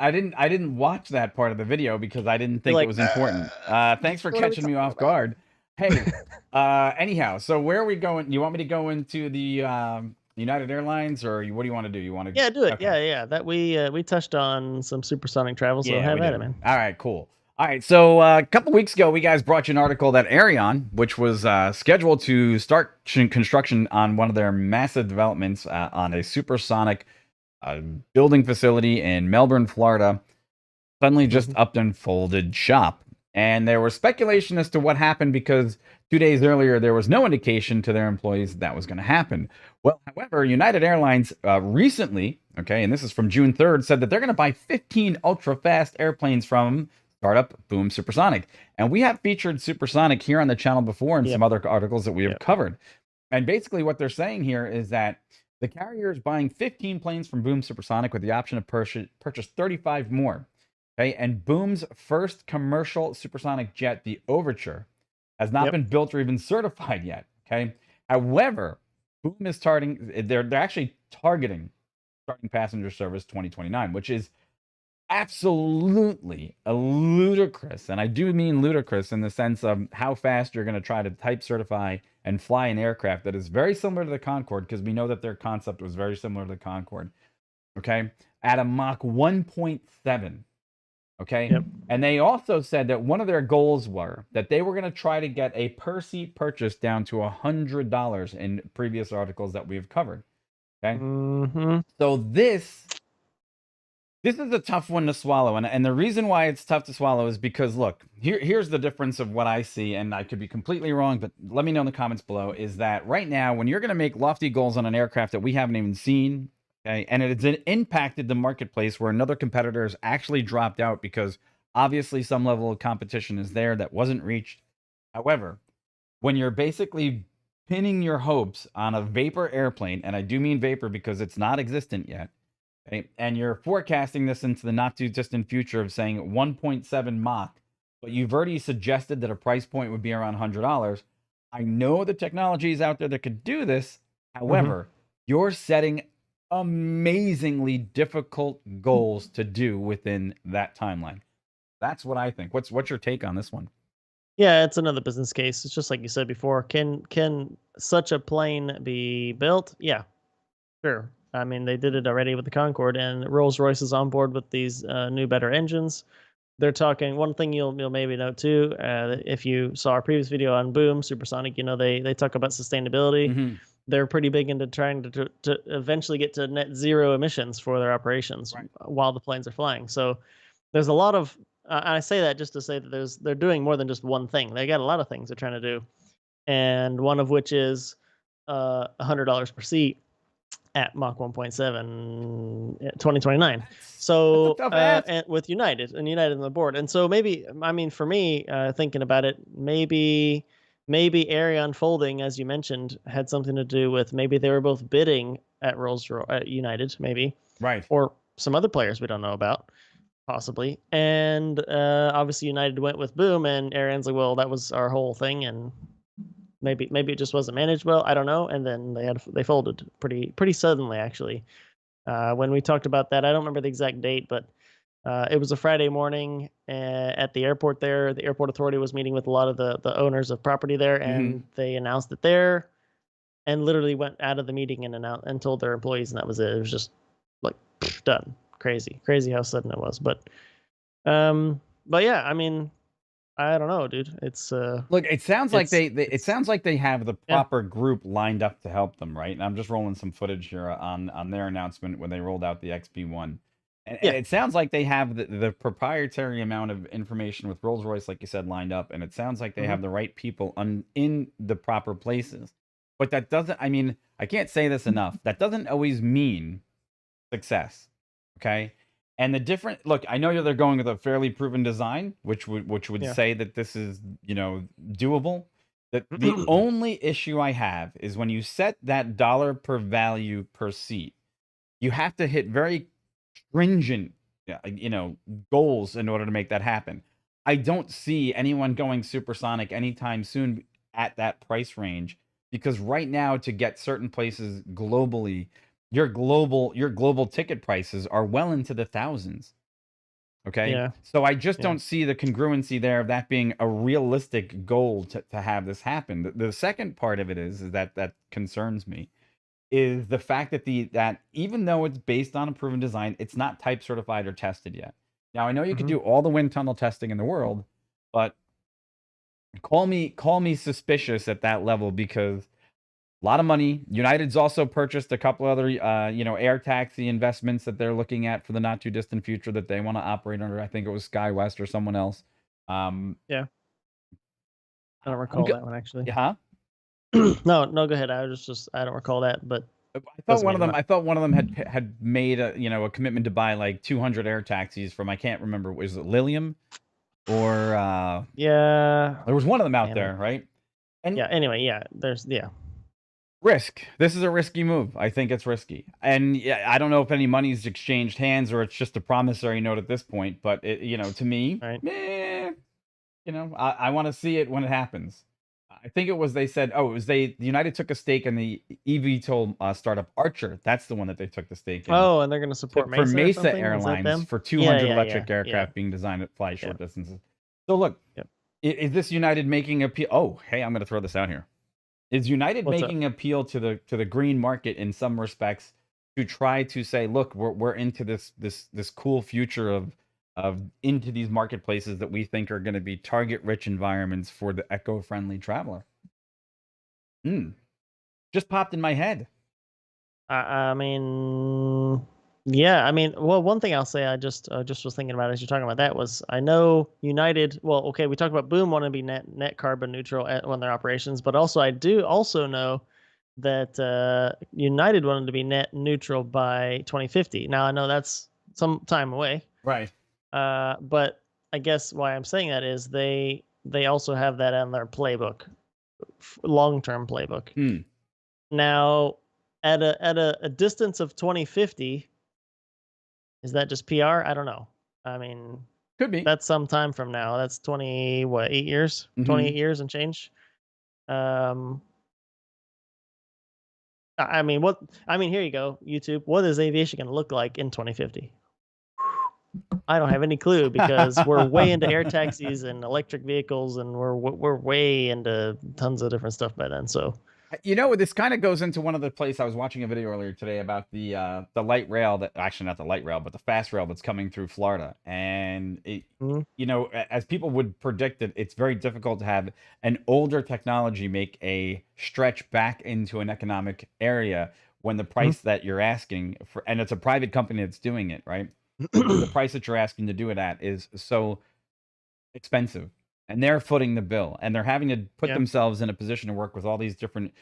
I didn't watch that part of the video because I didn't You're think it like, was important. Thanks for what are we catching me talking off about? guard. Hey, anyhow, so where are we going? You want me to go into the United Airlines, or what do you want to do? You want Yeah, do to? it. Okay. Yeah, yeah. That we touched on some supersonic travel, so Yeah, have we at it, did. man. All right, cool. All right, so a couple weeks ago, we guys brought you an article that Aerion, which was scheduled to start construction on one of their massive developments on a supersonic uh, building facility in Melbourne, Florida, suddenly just Mhm. upped and folded shop. And there was speculation as to what happened because 2 days earlier there was no indication to their employees that was going to happen. Well, however, United Airlines recently, okay, and this is from June 3rd, said that they're going to buy 15 ultra fast airplanes from startup Boom Supersonic. And we have featured Supersonic here on the channel before in some Yep. other articles that we have Yep. covered. And basically, what they're saying here is that the carrier is buying 15 planes from Boom Supersonic with the option to purchase 35 more. Okay, and Boom's first commercial supersonic jet, the Overture, has not Yep. been built or even certified yet. Okay, however, Boom is starting. They're actually targeting starting passenger service 2029, which is absolutely a ludicrous, and I do mean ludicrous in the sense of how fast you're going to try to type certify and fly an aircraft that is very similar to the Concorde, because we know that their concept was very similar to the Concorde. Okay, at a Mach 1.7. Okay. Yep. And they also said that one of their goals were that they were going to try to get a per seat purchase down to $100 in previous articles that we've covered. Okay. Mm-hmm. So this is a tough one to swallow. And the reason why it's tough to swallow is because, look, here's the difference of what I see. And I could be completely wrong, but let me know in the comments below. Is that right now, when you're going to make lofty goals on an aircraft that we haven't even seen, okay, and it's impacted the marketplace where another competitor has actually dropped out because obviously some level of competition is there that wasn't reached. However, when you're basically pinning your hopes on a vapor airplane, and I do mean vapor because it's not existent yet, okay, and you're forecasting this into the not too distant future of saying 1.7 Mach, but you've already suggested that a price point would be around $100. I know the technology is out there that could do this. Mm-hmm. However, you're setting amazingly difficult goals to do within that timeline. That's what I think. What's your take on this one? Yeah, it's another business case. It's just like you said before. Can such a plane be built? Yeah, sure. I mean, they did it already with the Concorde, and Rolls-Royce is on board with these new, better engines. They're talking. One thing you'll maybe note too, if you saw our previous video on Boom Supersonic, you know they talk about sustainability. Mm-hmm. They're pretty big into trying to eventually get to net zero emissions for their operations Right. while the planes are flying. So there's a lot of. I say that just to say that they're doing more than just one thing. They got a lot of things they're trying to do, and one of which is $100 per seat at Mach 1.7 2029. That's a So tough ask. and with United on the board, and so maybe I mean for me thinking about it, maybe Aerion folding, as you mentioned, had something to do with maybe they were both bidding at at United, maybe, Right. or some other players we don't know about, possibly. And obviously United went with Boom, and Aerion's like, well, that was our whole thing, and maybe it just wasn't managed well. I don't know. And then they folded pretty suddenly, actually. When we talked about that, I don't remember the exact date, but it was a Friday morning at the airport there. The airport authority was meeting with a lot of the owners of property there, Mm-hmm. and they announced it there, and literally went out of the meeting and announced and told their employees, and that was it. It was just like done. Crazy how sudden it was. But yeah, I mean, I don't know, dude. Look, it sounds like it it's sounds like they have the yeah. proper group lined up to help them, right? And I'm just rolling some footage here on their announcement when they rolled out the XP1. And Yeah. it sounds like they have the proprietary amount of information with Rolls-Royce, like you said, lined up. And it sounds like they Mhm. have the right people in the proper places. But that doesn't, I mean, I can't say this enough. That doesn't always mean success. Okay. And the different look, I know they're going with a fairly proven design, which would Yeah. say that this is, doable. That the only issue I have is when you set that dollar per value per seat, you have to hit very stringent, goals in order to make that happen. I don't see anyone going supersonic anytime soon at that price range because right now to get certain places globally, your global ticket prices are well into the thousands. Okay. Yeah. So I just Yeah. don't see the congruency there of that being a realistic goal to have this happen. The second part of it is that concerns me is the fact that that even though it's based on a proven design, it's not type certified or tested yet. Now I know you could Mhm. do all the wind tunnel testing in the world, but call me suspicious at that level because a lot of money. United's also purchased a couple other, air taxi investments that they're looking at for the not too distant future that they want to operate under. I think it was SkyWest or someone else. Um, Yeah. I don't I'm recall good. that one actually. Yeah, No, no, go ahead. I was just I don't recall that, but I thought doesn't one mean of I'm them. not. I thought one of them had made a commitment to buy like 200 air taxis from I can't remember was it Lilium or Yeah. there was one of them out Man, there, right? And yeah. Anyway, yeah. There's yeah. risk. This is a risky move. I think it's risky. And yeah, I don't know if any money's exchanged hands or it's just a promissory note at this point. But to me, Right. I want to see it when it happens. I think it was they said, oh, it was the United took a stake in the eVTOL startup Archer. That's the one that they took the stake in Oh, and they're gonna support for Mesa or Mesa something. Is that Airlines them? for Yeah. 200 Yeah. Yeah. electric Yeah. aircraft being designed to fly Yeah. short distances. So look, Yep. is this United making appeal? Oh, hey, I'm going to throw this out here. Is United What's up? making appeal to the green market in some respects to try to say, look, we're into this cool future of into these marketplaces that we think are going to be target rich environments for the eco-friendly traveler? Hmm. Just popped in my head. I mean, yeah. I mean, well, one thing I'll say, I just was thinking about as you're talking about that was I know United. Well, okay, we talked about Boom wanting to be net carbon neutral on their operations, but also I do also know that United wanted to be net neutral by 2050. Now I know that's some time away, Right. but I guess why I'm saying that is they also have that on their playbook, long term playbook. Hmm. Now, at a distance of 2050, is that just PR? I don't know. I mean, Could be. that's some time from now. That's 20 what, 8 years? 28 Hmm. years and change. Um I mean, what I mean, here you go, YouTube. What is aviation going to look like in 2050? I don't have any clue because we're way into air taxis and electric vehicles, and we're way into tons of different stuff by then. So, This kind of goes into one of the place I was watching a video earlier today about the light rail that actually not the light rail, but the fast rail that's coming through Florida. And mhm, as people would predict it, it's very difficult to have an older technology make a stretch back into an economic area when the mhm. price that you're asking for, and it's a private company that's doing it, right? The price that you're asking to do it at is so expensive, and they're footing the bill, and they're having to put Yeah. themselves in a position to work with all these different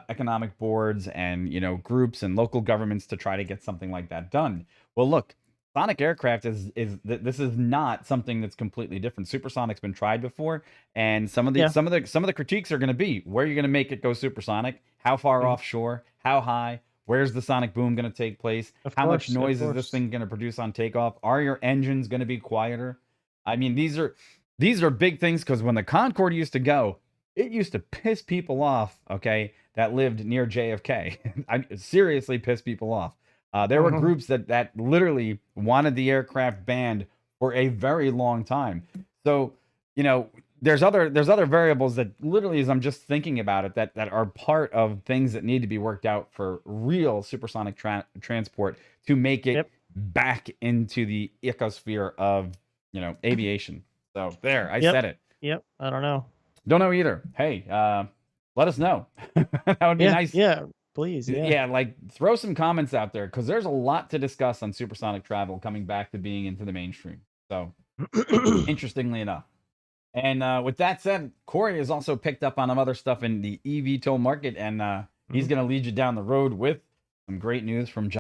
economic boards and groups and local governments to try to get something like that done. Well, look, sonic aircraft this is not something that's completely different. Supersonic's been tried before, and Yeah. some of the critiques are going to be where you're going to make it go supersonic, how far Mhm. offshore, how high. Where's the sonic boom going to take place? Of How much course. Of noise is this course. thing going to produce on takeoff? Are your engines going to be quieter? I mean, these are big things because when the Concorde used to go, it used to piss people off, okay, that lived near JFK. I seriously piss people off. There were Mhm. groups that literally wanted the aircraft banned for a very long time. So, you know, there's other variables that literally, as I'm just thinking about it, that are part of things that need to be worked out for real supersonic transport to make it Yep. back into the ecosphere of aviation. So there, I Yep. said it. Yep. I don't know. Don't know either. Hey, let us know. That would be Yeah. nice. Yeah. Please. Yeah. Yeah, like throw some comments out there because there's a lot to discuss on supersonic travel coming back to being into the mainstream. So interestingly enough. And with that said, Corey has also picked up on some other stuff in the eVTOL market, and he's Mhm. going to lead you down the road with some great news from John.